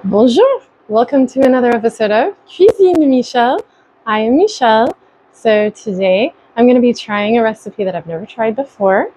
Bonjour! Welcome to another episode of Cuisine Michel. I am Michelle. So today I'm going to be trying a recipe that I've never tried before.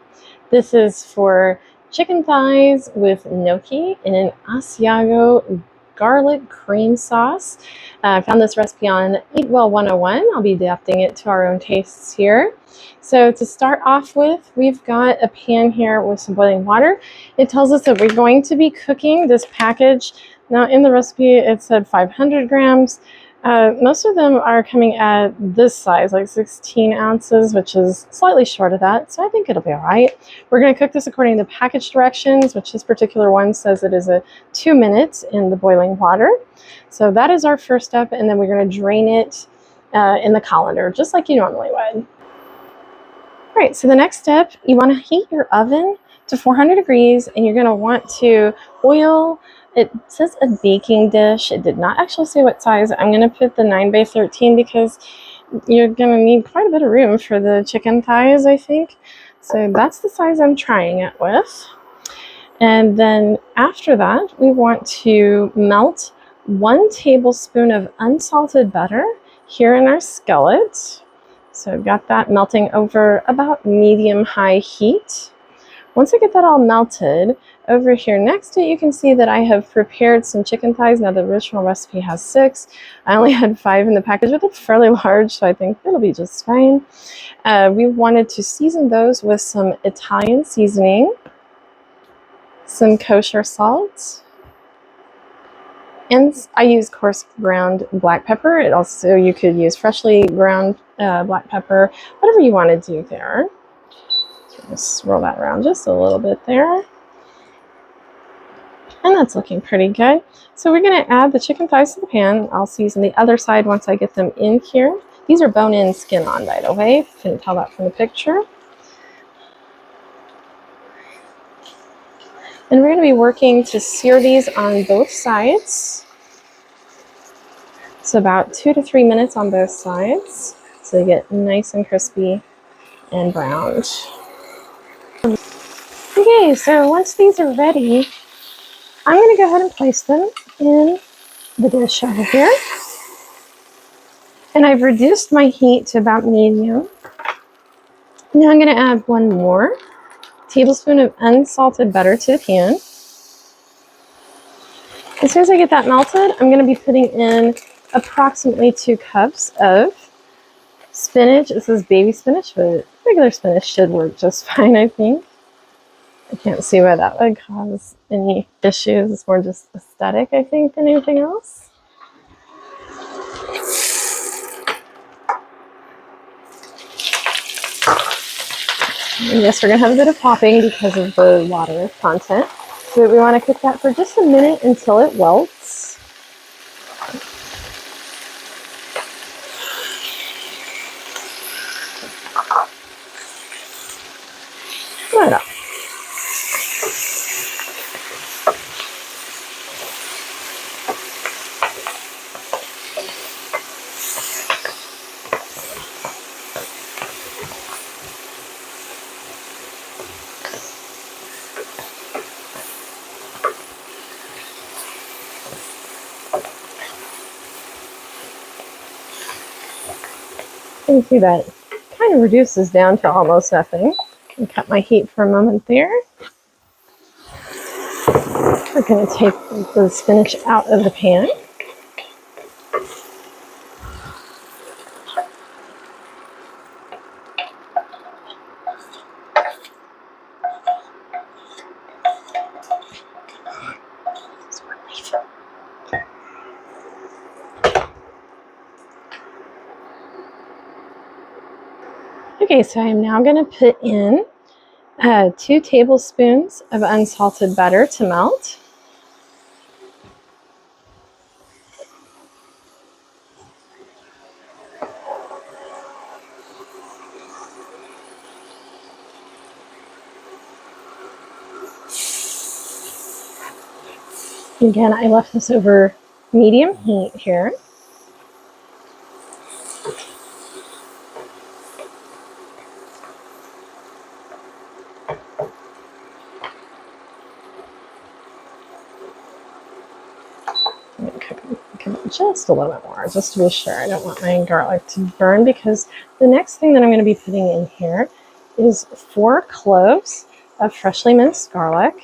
This is for chicken thighs with gnocchi in an Asiago garlic cream sauce. I found this recipe on Eat Well 101. I'll be adapting it to our own tastes here. So to start off with, we've got a pan here with some boiling water. It tells us that we're going to be cooking this package. Now in the recipe it said 500 grams. Most of them are coming at this size, like 16 ounces, which is slightly short of that, so I think it'll be all right. We're going to cook this according to the package directions, which this particular one says it is 2 minutes in the boiling water. So that is our first step, and then we're going to drain it in the colander, just like you normally would. All right, so the next step, you want to heat your oven to 400 degrees, and you're going to want to oil. It says a baking dish. It did not actually say what size. I'm going to put the 9x13 because you're going to need quite a bit of room for the chicken thighs, I think. So that's the size I'm trying it with. And then after that, we want to melt 1 tablespoon of unsalted butter here in our skillet. So I've got that melting over about medium-high heat. Once I get that all melted, over here next to it, you can see that I have prepared some chicken thighs. Now the original recipe has 6. I only had 5 in the package, but it's fairly large, so I think it'll be just fine. We wanted to season those with some Italian seasoning, some kosher salt, and I use coarse ground black pepper. It also, you could use freshly ground black pepper, whatever you want to do there. Just roll that around just a little bit there. And that's looking pretty good. So we're going to add the chicken thighs to the pan. I'll season the other side once I get them in here. These are bone-in, skin-on, by the way. If you couldn't tell that from the picture. And we're going to be working to sear these on both sides. So about 2 to 3 minutes on both sides, so they get nice and crispy and browned. Okay, so once these are ready, I'm going to go ahead and place them in the dish over here. And I've reduced my heat to about medium. Now I'm going to add 1 more tablespoon of unsalted butter to the pan. As soon as I get that melted, I'm going to be putting in approximately 2 cups of spinach. This is baby spinach, but regular spinach should work just fine, I think. I can't see why that would cause any issues. It's more just aesthetic, I think, than anything else. And yes, we're going to have a bit of popping because of the water content. So we want to cook that for just a minute until it welts. Voilà. You can see that kind of reduces down to almost nothing. And cut my heat for a moment there. We're going to take the spinach out of the pan. Okay, so I'm now going to put in 2 tablespoons of unsalted butter to melt. Again, I left this over medium heat here. cook it just a little bit more, just to be sure. I don't want my garlic to burn, because the next thing that I'm going to be putting in here is 4 cloves of freshly minced garlic.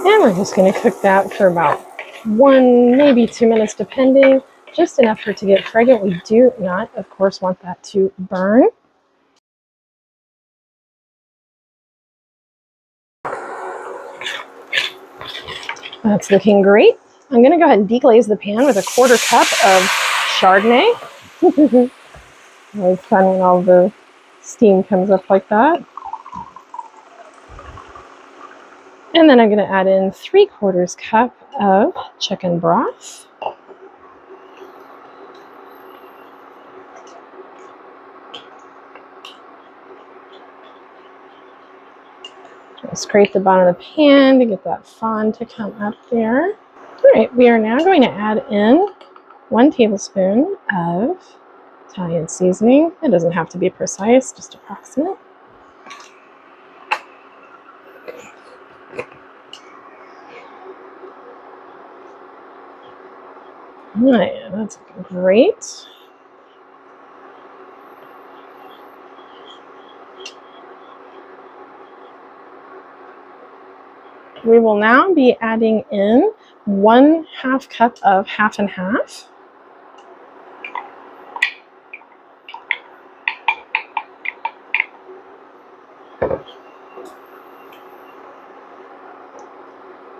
And we're just going to cook that for about 1, maybe 2 minutes, depending. Just enough for it to get fragrant. We do not, of course, want that to burn. That's looking great. I'm going to go ahead and deglaze the pan with a 1/4 cup of Chardonnay. Always fun when all the steam comes up like that. And then I'm going to add in 3/4 cup of chicken broth. Scrape the bottom of the pan to get that fond to come up there. All right, we are now going to add in 1 tablespoon of Italian seasoning. It doesn't have to be precise, just approximate. Oh yeah, that's great. We will now be adding in 1/2 cup of half and half.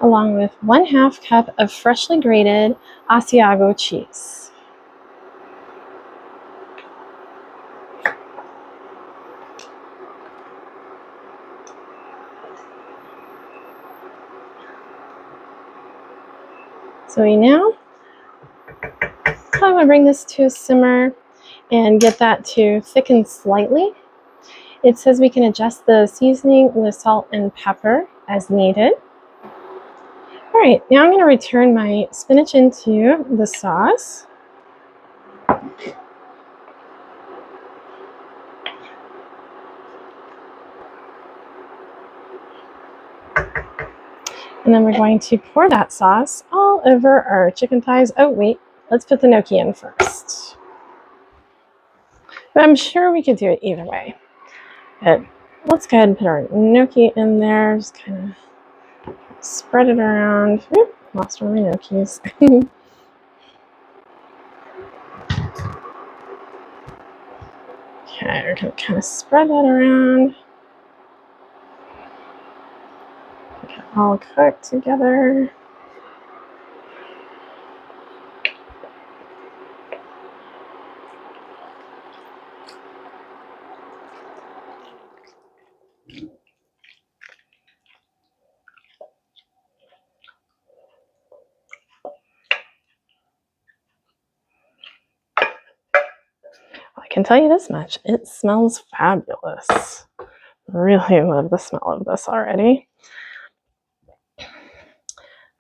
Along with 1/2 cup of freshly grated Asiago cheese. So we now I'm going to bring this to a simmer and get that to thicken slightly. It says we can adjust the seasoning with salt and pepper as needed. All right, now I'm going to return my spinach into the sauce. And then we're going to pour that sauce all over our chicken thighs. Oh, wait, let's put the gnocchi in first. But I'm sure we could do it either way. But let's go ahead and put our gnocchi in there. Just kind of spread it around. Oop, lost one of my gnocchis. Okay, we're going to kind of spread that around. Get it all cooked together. I can tell you this much, it smells fabulous. Really love the smell of this already.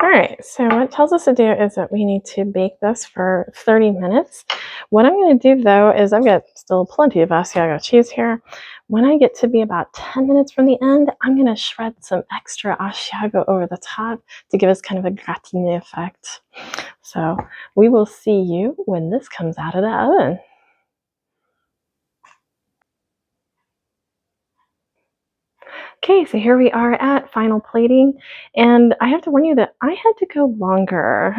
All right, so what it tells us to do is that we need to bake this for 30 minutes. What I'm going to do though is I've got still plenty of Asiago cheese here. When I get to be about 10 minutes from the end, I'm going to shred some extra Asiago over the top to give us kind of a gratiné effect. So we will see you when this comes out of the oven. Okay, so here we are at final plating, and I have to warn you that I had to go longer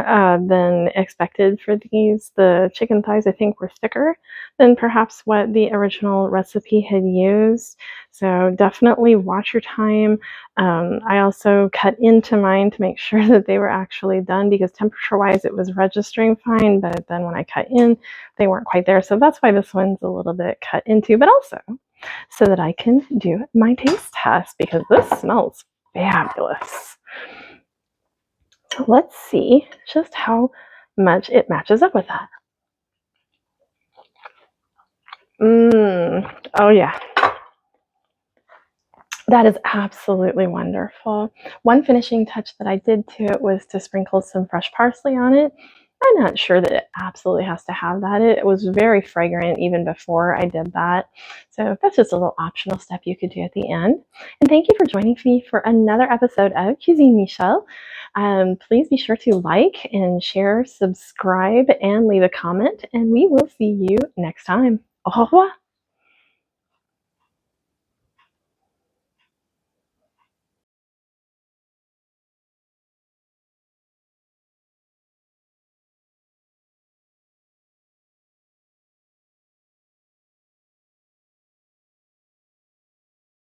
than expected for these. The chicken thighs, I think, were thicker than perhaps what the original recipe had used, so definitely watch your time. I also cut into mine to make sure that they were actually done, because temperature-wise it was registering fine, but then when I cut in, they weren't quite there, so that's why this one's a little bit cut into, but also so that I can do my taste test, because this smells fabulous. So let's see just how much it matches up with that. Oh yeah. That is absolutely wonderful. One finishing touch that I did to it was to sprinkle some fresh parsley on it. I'm not sure that it absolutely has to have that. It was very fragrant even before I did that. So that's just a little optional step you could do at the end. And thank you for joining me for another episode of Cuisine Michel. Please be sure to like and share, subscribe, and leave a comment. And we will see you next time. Au revoir.